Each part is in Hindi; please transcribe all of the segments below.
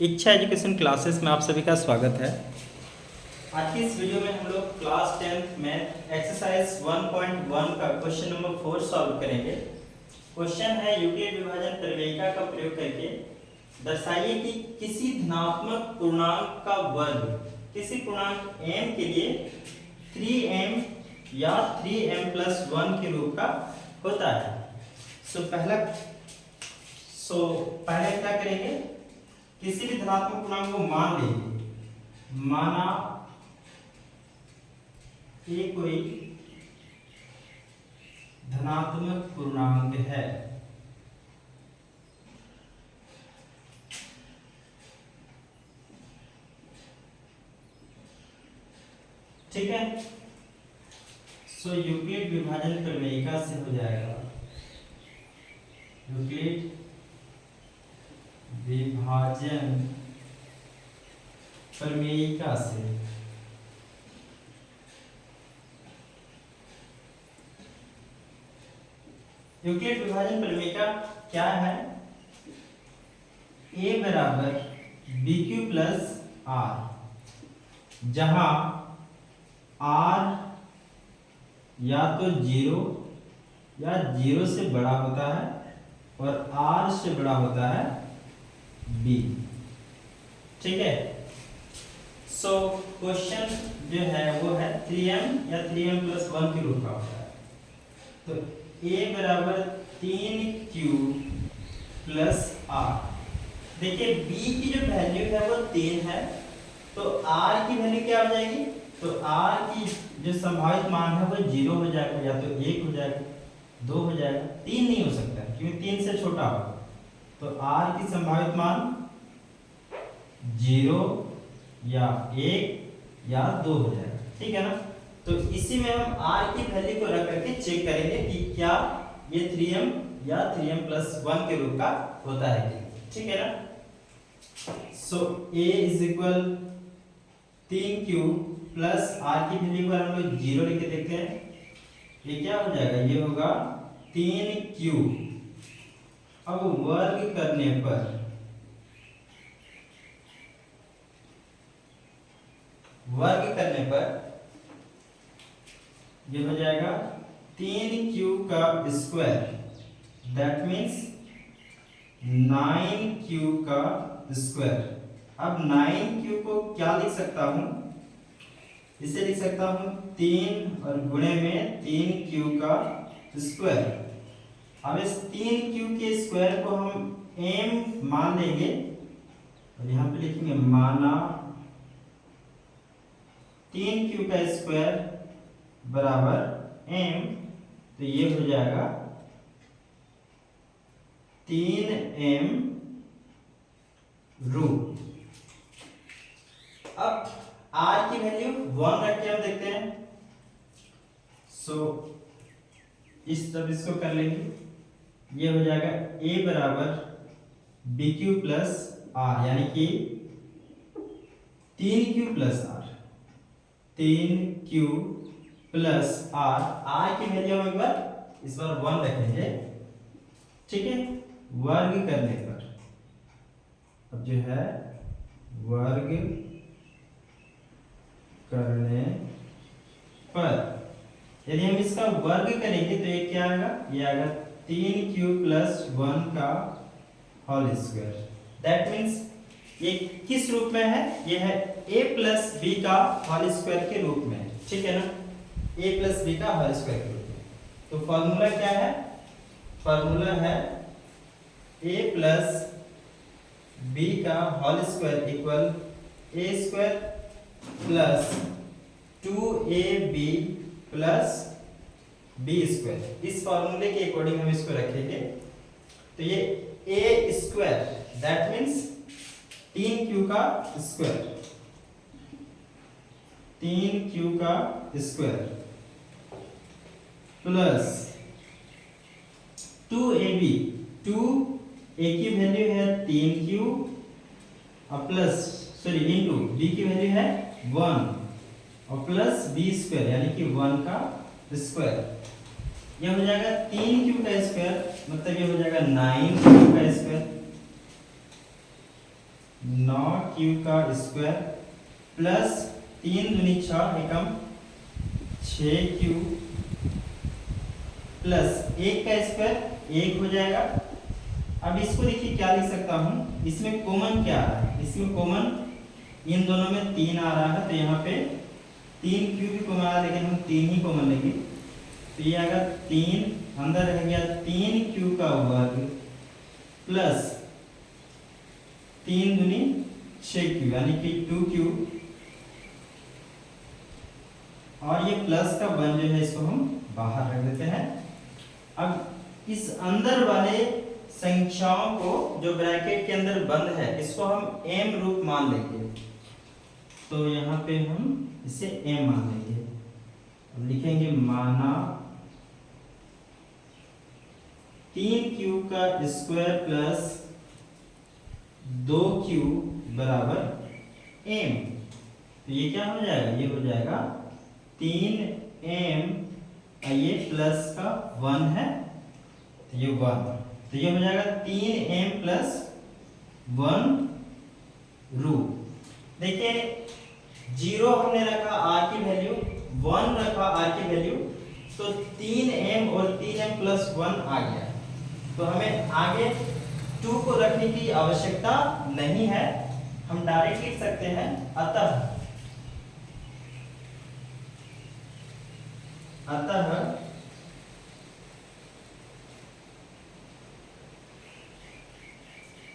इच्छा एजुकेशन क्लासेस में आप सभी का स्वागत है। आज की इस वीडियो में हम लोग क्लास 10th मैथ एक्सरसाइज 1.1 का क्वेश्चन नंबर 4 सॉल्व करेंगे। क्वेश्चन है यूक्लिड विभाजन प्रमेयिका का प्रयोग करके दर्शाइए कि किसी धनात्मक पूर्णांक का वर्ग किसी पूर्णांक m के लिए 3m या 3m+1 के रूप का होता है। पहले क्या करेंगे, किसी भी धनात्मक पूर्णांक को मान लेंगे। माना ये कोई धनात्मक पूर्णांक है, ठीक है। यूक्लिड विभाजन प्रमेयिका से हो जाएगा, यूक्लिड विभाजन प्रमेयिका से यूक्लिड विभाजन प्रमेयिका क्या है? a बराबर bq प्लस r, जहां r या तो 0 या 0 से बड़ा होता है और r से बड़ा होता है b, ठीक है। क्वेश्चन जो है वो है 3m या 3m+1 के रूप का होता है। तो a बराबर 3q प्लस r, देखिए b की जो वैल्यू है वो 3 है, तो r की वैल्यू क्या हो जाएगी? तो r की जो संभावित मान है वो 0 हो जाएगा, या तो 1 हो जाएगा, 2 हो जाएगा, 3 नहीं हो सकता है क्योंकि 3 से छोटा होगा। तो r की संभावित मान 0 या 1 या 2 हो जाएगा, ठीक है ना। तो इसी में हम r की वैल्यू को रख करके चेक करेंगे कि क्या ये 3m या 3m+1 के रूप का होता है कि, ठीक है ना। a is equal 3q plus r की वैल्यू को हम लोग 0 लिख के देखते हैं, ये क्या हो जाएगा? ये होगा 3q। अब वर्ग करने पर ये हो जाएगा 3q का स्क्वायर, दैट मीन्स 9q का स्क्वायर। अब 9q को क्या लिख सकता हूं? इसे लिख सकता हूं 3 और गुणे में 3q का स्क्वायर। अब इस 3q के स्क्वायर को हम m मान लेंगे और यहां पे लिखेंगे माना 3q का स्क्वायर बराबर m, तो ये हो जाएगा 3m रूट। अब r की वैल्यू 1 रख के हम देखते हैं। इस तरफ इसको कर लेंगे, ये हो जाएगा a बराबर bq प्लस r, यानी कि 3q plus r, 3q plus r की वैल्यू हम एक बार इस बार 1 रखेंगे, ठीक है। वर्ग करने पर अब जो है वर्ग करने पर यदि हम इसका वर्ग करेंगे तो ये क्या आएगा? ये आएगा 3q+1 का होल स्क्वायर। दैट मीन्स ये किस रूप में है? ये है a प्लस b का होल स्क्वायर के रूप में, ठीक है ना। a प्लस b का होल स्क्वायर के रूप में। तो फॉर्मूला क्या है? फॉर्मूला है a प्लस b का whole square equal a square plus 2ab plus b square. इस फॉर्मूले के अकॉर्डिंग हम इसको रखेंगे, तो ये a square that means 3q का स्क्वायर, 3q का स्क्वायर प्लस 2ab, 2a की वैल्यू है 3q और प्लस इनटू b की वैल्यू है 1 और प्लस b स्क्वायर यानी कि 1 का स्क्वायर। यह हो जाएगा 3q का स्क्वायर, मतलब ये हो जाएगा 9q का स्क्वायर 9q का स्क्वायर प्लस 3 दूनी 6 एकम 6q प्लस 1 का स्क्वायर 1 हो जाएगा। अब इसको देखिए क्या लिख सकता हूँ, इसमें कॉमन क्या आ रहा है, इसमें कॉमन इन दोनों में 3 आ रहा है, तो यहाँ पे 3q भी कॉमन आ रहा है, लेकिन हम 3 ही कॉमन लेंगे। तो ये आएगा 3, अंदर रह गया 3q का वर्ग प्लस 3 दूनी 6q यानी कि 2q, और ये प्लस का 1 जो है इसको हम बाहर रख देते हैं। अब इस अंदर वाले संख्याओं को जो ब्रैकेट के अंदर बंद है इसको हम m रूप मान लेंगे, तो यहाँ पे हम इसे m मान लेंगे। अब लिखेंगे माना 3q का स्क्वायर प्लस 2q बराबर m। तो ये क्या हो जाएगा, ये हो जाएगा 3m, ये प्लस का 1 है, तो ये 1, तो ये हो जाएगा 3m प्लस 1 रूट। देखिए 0 हमने रखा r की वैल्यू, 1 रखा r की वैल्यू, तो 3m और 3m प्लस 1 आ गया। तो हमें आगे 2 को रखने की आवश्यकता नहीं है, हम डायरेक्ट लिख सकते हैं अतः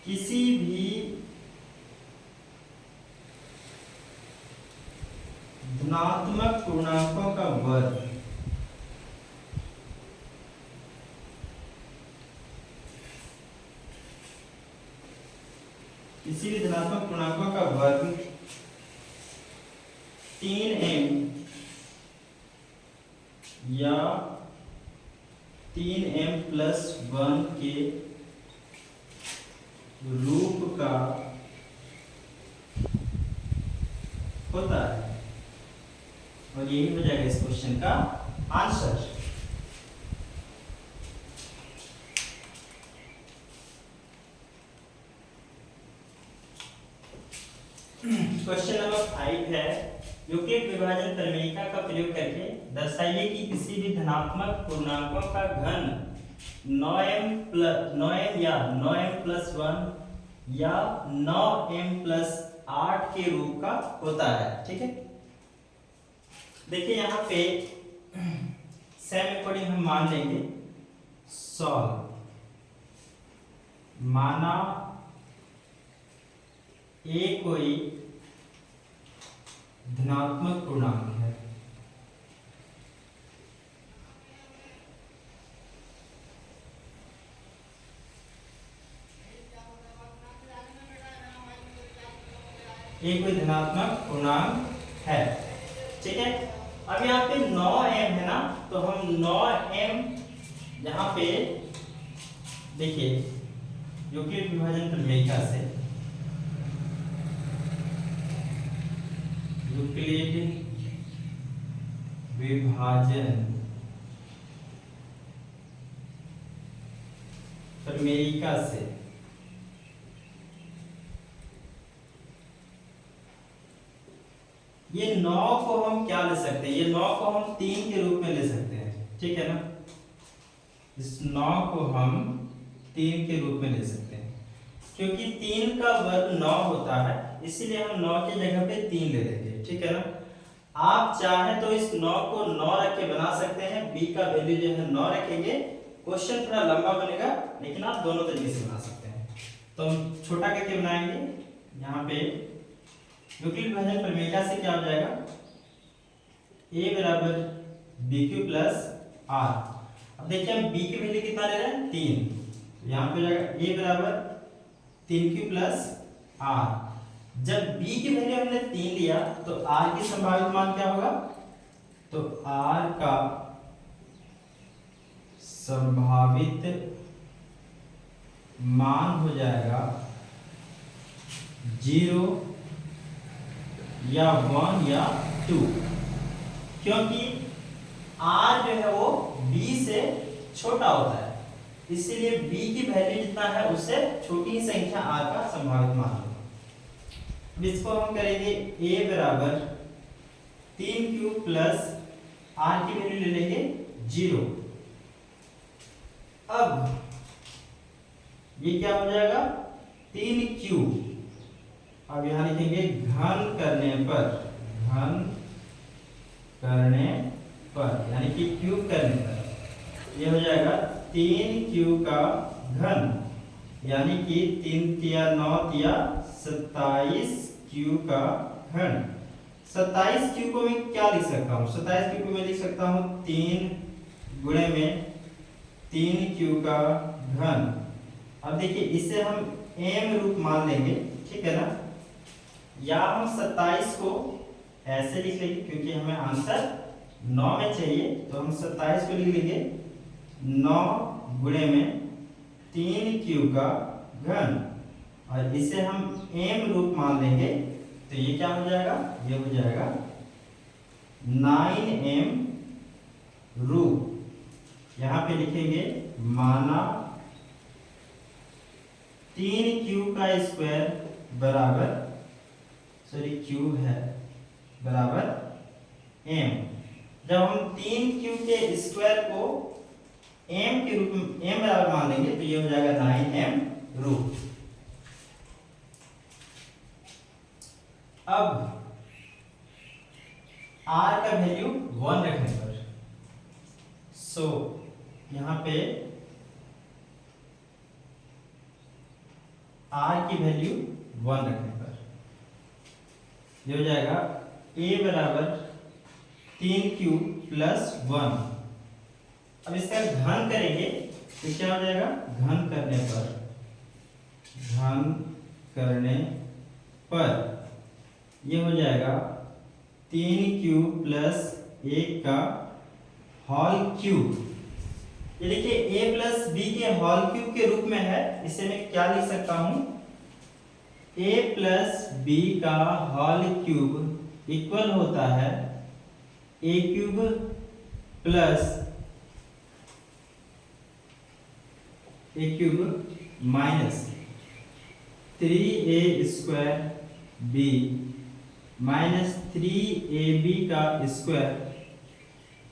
किसी भी धनात्मक पूर्णांकों का वर्ग किसी भी धनात्मक पूर्णांकों का वर्ग 3m या 3m प्लस 1 के रूप का होता है, और यही हो जाएगा इस क्वेश्चन का आंसर। क्वेश्चन नंबर 5 है, यूक्लिड विभाजन प्रमेय का प्रयोग करके दर्शाइए कि किसी भी धनात्मक पूर्णांकों का घन 9m या 9m प्लस 1 या 9m प्लस 8 के रूप का होता है। ठीक है, देखिए यहाँ पे सेम अकॉर्डिंग हम मान लेंगे सॉल्व। माना a कोई धनात्मक पूर्णांक है, a कोई धनात्मक पूर्णांक है। ठीक है, अब यहाँ पे 9m है ना, तो हम 9m यहाँ पे देखिए यूक्लिड विभाजन प्रमेयिका से यूक्लिड विभाजन प्रमेयिका से ये 9 को हम क्या ले सकते हैं, ये 9 को हम 3 के रूप में ले सकते हैं। ठीक है ना, इस 9 को हम 3 के रूप में ले सकते हैं, क्योंकि 3 का वर्ग 9 होता है, इसीलिए हम 9 की जगह पे 3 ले लेंगे। ठीक है ना, आप चाहें तो इस 9 को 9 रख के बना सकते हैं, b का वैल्यू जो है 9 रखेंगे, क्वेश्चन थोड़ा लंबा बनेगा, लेकिन आप दोनों तरीके से बना सकते हैं। तो हम छोटा करके बनाएंगे, यहाँ पे यूक्लिड विभाजन प्रमेयिका से क्या हो जाएगा, a बराबर bq प्लस r। अब देखिए हम b की वैल्यू कितना ले रहे हैं, 3, यहाँ पे जाएगा a बराबर 3q प्लस r। जब b की वैल्यू हमने 3 लिया तो r की संभावित मान क्या होगा, तो r का संभावित मान हो जाएगा 0 या 1 या 2, क्योंकि r जो है वो b से छोटा होता है, इसीलिए b की वैल्यू जितना है उससे छोटी संख्या r का संभावित मान होगा। इसको हम करेंगे a बराबर 3q प्लस r की वैल्यू ले लेंगे 0। अब ये क्या हो जाएगा 3q, अब यहां लिखेंगे घन करने पर यानी कि क्यूब करने पर ये हो जाएगा 3q का घन यानी कि 3 तिया 9 तिया 27q का घन। 27q को मैं क्या लिख सकता हूँ, 27q को मैं लिख सकता हूँ 3 गुणे में 3q का घन। अब देखिए इसे हम m रूप मान लेंगे, ठीक है ना, या हम 27 को ऐसे लिख लेंगे क्योंकि हमें आंसर 9 में चाहिए, तो हम 27 को लिख लेंगे 9 गुणे में 3q का घन और इसे हम m रूप मान लेंगे, तो ये क्या हो जाएगा, ये हो जाएगा 9m रूप। यहां पे लिखेंगे माना 3q का स्क्वायर बराबर, सॉरी क्यूब है, बराबर m। जब हम 3q के स्क्वायर को m के रूप में m बराबर मान लेंगे तो ये हो जाएगा 9m रूट। अब r का वैल्यू 1 रखने पर, सो यहां पे r की वैल्यू 1 रखने पर ये हो जाएगा a बराबर 3q प्लस 1। अब इसका घन करेंगे तो क्या हो जाएगा, घन करने पर ये हो जाएगा 3q प्लस 1 का होल क्यूब। ये देखिए a प्लस b के होल क्यूब के रूप में है, इसे मैं क्या लिख सकता हूं, a प्लस b का होल क्यूब इक्वल होता है a cube plus a cube minus 3a square b minus 3ab का स्क्वायर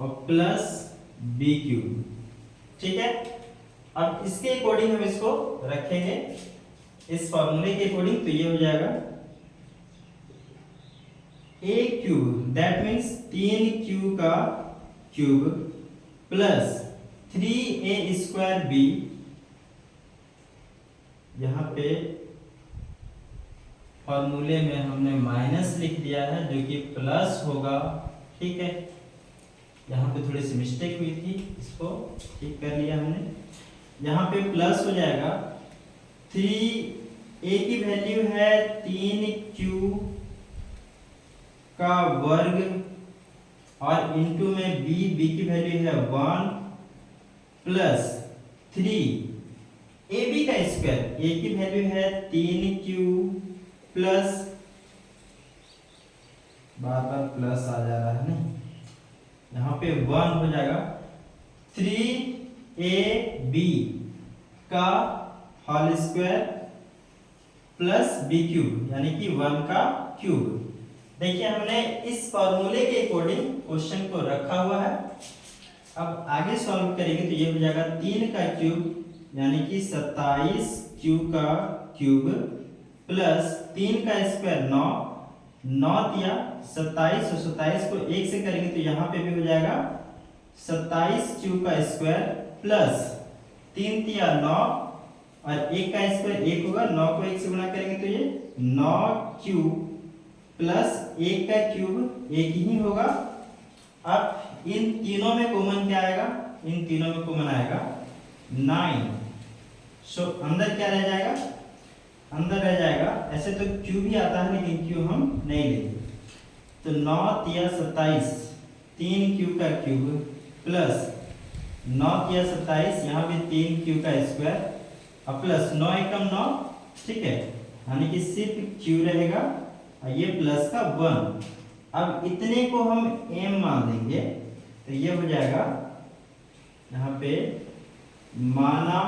और प्लस b क्यूब, ठीक है। अब इसके अकॉर्डिंग हम इसको रखेंगे इस फॉर्मूले के अकॉर्डिंग, तो ये हो जाएगा a cube that means 3q का cube plus 3a square b, यहाँ पे फॉर्मूले में हमने माइनस लिख दिया है जो कि प्लस होगा, ठीक है। यहाँ पे थोड़ी सी मिस्टेक हुई थी, इसको ठीक कर लिया हमने। यहाँ पे प्लस हो जाएगा 3a की वैल्यू है 3q का वर्ग और इनटू में b की वैल्यू है 1 प्लस 3ab का स्क्वायर, a की वैल्यू है 3q प्लस, बार बार प्लस आ जा रहा है ना, यहाँ पे 1 हो जाएगा 3ab का whole square plus b cube यानी कि 1 का क्यूब। देखिए हमने इस फॉर्मूले के अकॉर्डिंग क्वेश्चन को रखा हुआ है। अब आगे सॉल्व करेंगे तो ये हो जाएगा 3 का क्यूब यानी कि 27q का क्यूब प्लस 3 का स्क्वायर 9, 9 या 27 और 27 को 1 से करेंगे तो यहाँ पे भी हो जाएगा 27q का स्क्वायर प्लस 3 तिया 9 और 1 का स्क्वायर 1 होगा, 9 को 1 से गुणा करेंगे तो ये 9q प्लस 1 का क्यूब 1 ही होगा। अब इन तीनों में कॉमन क्या आएगा, इन तीनों में कॉमन आएगा 9, सो अंदर क्या रह जाएगा, अंदर रह जाएगा, ऐसे तो क्यूब ही आता है लेकिन क्यूब हम नहीं लेंगे, तो 9 तिया 27 3q का क्यूब प्लस 9 तिया 27 यहाँ पे 3q का स्क्वायर और प्लस 9 एकम 9, ठीक है, यानी कि सिर्फ q रहेगा और ये प्लस का 1। अब इतने को हम m मान देंगे तो ये हो जाएगा यहाँ पे माना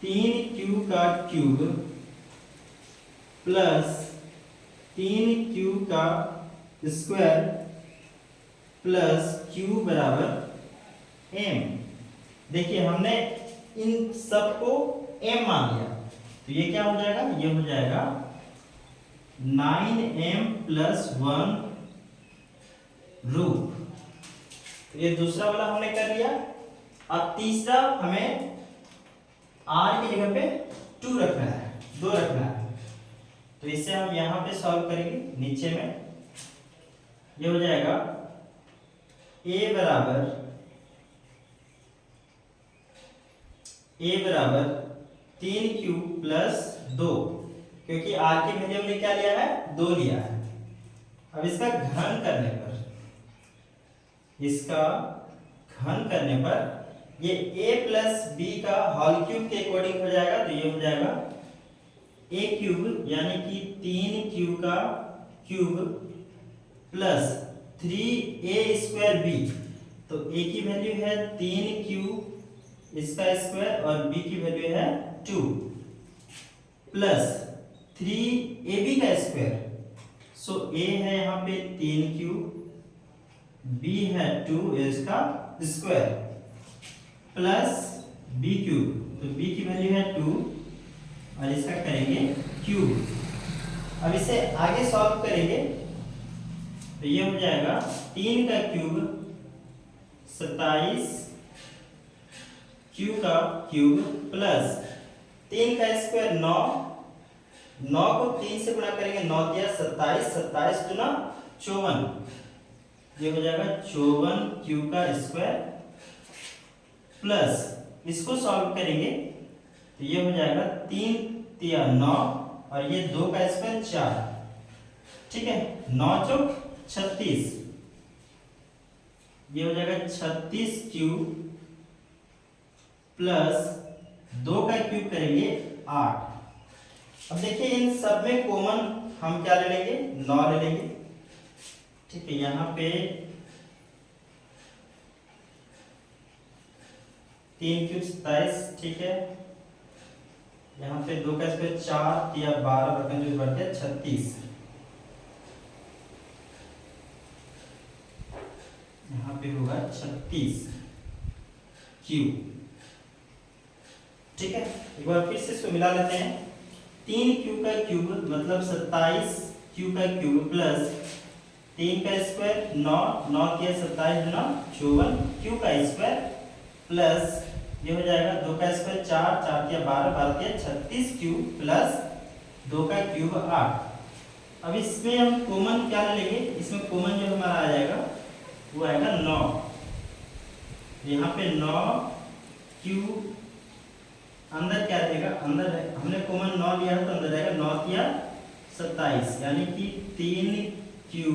3q का क्यूब प्लस 3q का स्क्वायर प्लस q बराबर m। देखिए हमने इन सब को m मान लिया, तो ये क्या हो जाएगा, ये हो जाएगा 9m प्लस 1 रूट। ये दूसरा वाला हमने कर लिया। अब तीसरा हमें r की जगह पे 2 रखना है, 2 रखना है, तो इसे हम यहाँ पे सॉल्व करेंगे। नीचे में ये हो जाएगा a बराबर 3q प्लस 2, क्योंकि r की वैल्यू हमने क्या लिया है, 2 लिया है। अब इसका घन करने पर, इसका घन करने पर ये a प्लस b का होल क्यूब के अकॉर्डिंग हो जाएगा, तो ये हो जाएगा a क्यूब यानी कि 3q का cube plus 3a square b। तो a की वैल्यू है 3q इसका स्क्वायर और b की वैल्यू है 2 प्लस 3ab का स्क्वायर। सो a है यहाँ पे 3q, b है 2 इसका स्क्वायर प्लस b क्यूब, तो b की वैल्यू है 2 और इसका करेंगे क्यूब। अब इसे आगे सॉल्व करेंगे तो ये हो जाएगा 3 का क्यूब 27 q का क्यूब प्लस 3 का स्क्वायर 9, 9 को 3 से गुणा करेंगे, 9 दिया 27, 27 गुना 54, ये हो जाएगा 54 q का स्क्वायर प्लस इसको सॉल्व करेंगे तो ये हो जाएगा 3 तिया 9 और ये 2 का स्क्वायर 4, ठीक है, 9 चौक 36, ये हो जाएगा 36 क्यूब प्लस 2 का क्यूब करेंगे 8। अब देखिए इन सब में कॉमन हम क्या ले लेंगे, 9 ले लेंगे, ठीक है। यहाँ पे 3 क्यूब 27, ठीक है। यहाँ पे 2 का स्क्वायर 4 या 12 रकम जो बढ़ गया 36, यहाँ पे होगा 36 क्यूब, ठीक है। एक बार फिर से इसको मिला लेते हैं। 3 क्यू का क्यूब मतलब 27 क्यू का क्यूब प्लस 3 का स्क्वायर 9, 9 के 27 गुना 54 क्यू का स्क्वायर प्लस ये हो जाएगा 2 का स्क्वायर 4, 4 के 12, 12 के 36 क्यू प्लस 2 का क्यूब 8। अब इसमें हम कॉमन क्या लेंगे, इसमें कॉमन जो हमारा आ जाएगा वो आएगा 9, यहाँ पे 9 क्यू अंदर क्या रहेगा, अंदर हमने कॉमन 9 लिया है तो अंदर रहेगा 9 या 27 यानी कि 3 क्यू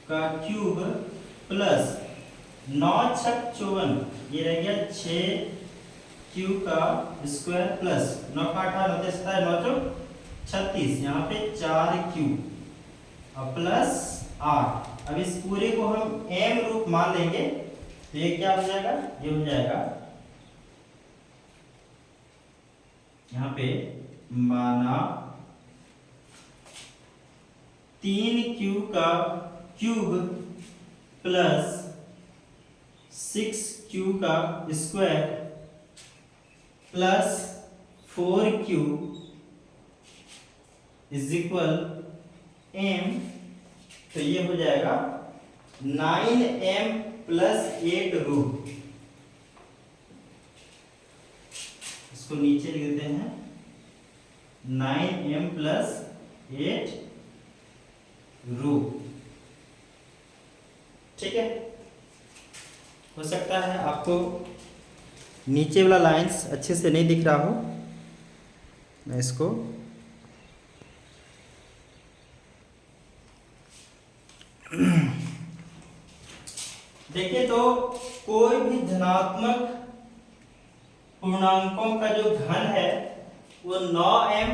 का क्यूब प्लस 9 छक 54, ये रह गया 6 क्यू का स्क्वायर प्लस 9 का 8 होते 9 चौक 36, यहाँ पे 4 क्यू और प्लस 8। अब इस पूरे को हम m रूप मान लेंगे तो ये क्या हो जाएगा, ये हो जाएगा यहाँ पे माना 3q का क्यूब प्लस 6q का square plus 4q is equal m, तो ये हो जाएगा 9m प्लस 8 रूट। इसको नीचे लिख देते हैं 9m प्लस 8 रूट, ठीक है। हो सकता है आपको नीचे वाला लाइंस अच्छे से नहीं दिख रहा हो, मैं इसको देखिए तो कोई भी धनात्मक पूर्णांकों का जो घन है वो 9m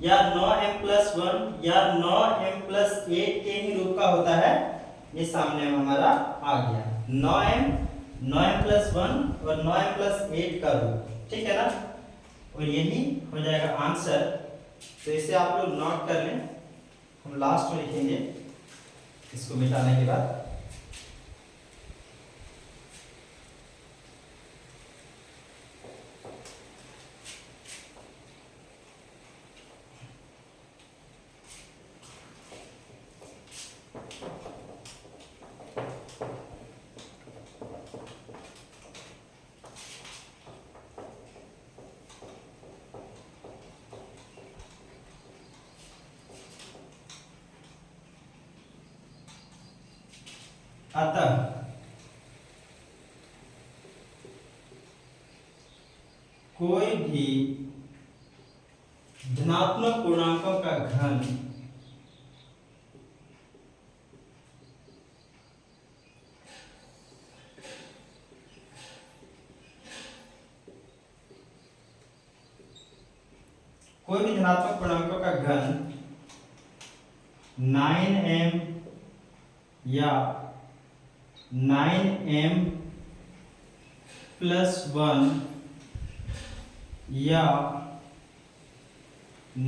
या 9m प्लस 1 या 9m प्लस 8 के ही रूप का होता है। ये सामने हमारा आ गया 9m, 9m प्लस 1 और 9m प्लस 8 का रूप, ठीक है ना। और यही हो जाएगा आंसर तो इसे आप लोग नोट कर लें, हम लास्ट में लिखेंगे इसको मिटाने के बाद। अतः कोई भी धनात्मक पूर्णांकों का घन घन 9m या 9m + 1 या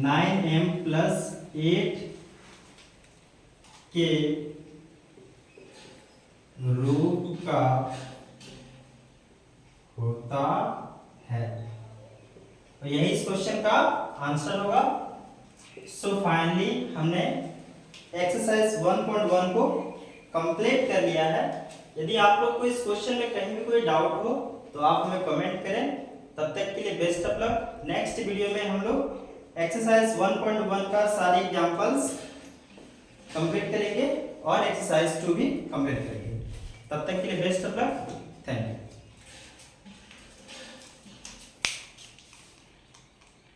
9m + 8 के रूप का होता है। तो यही इस क्वेश्चन का आंसर होगा। सो फाइनली हमने एक्सरसाइज 1.1 को कंप्लीट कर लिया है। यदि आप लोग को इस क्वेश्चन में कहीं भी कोई डाउट हो तो आप हमें कमेंट करें। तब तक के लिए best of luck. Next video में हम लोग एक्सरसाइज 1.1 का सारे एग्जांपल्स कंप्लीट करेंगे और एक्सरसाइज 2 भी कंप्लीट करेंगे। तब तक के लिए best of luck. Thank you.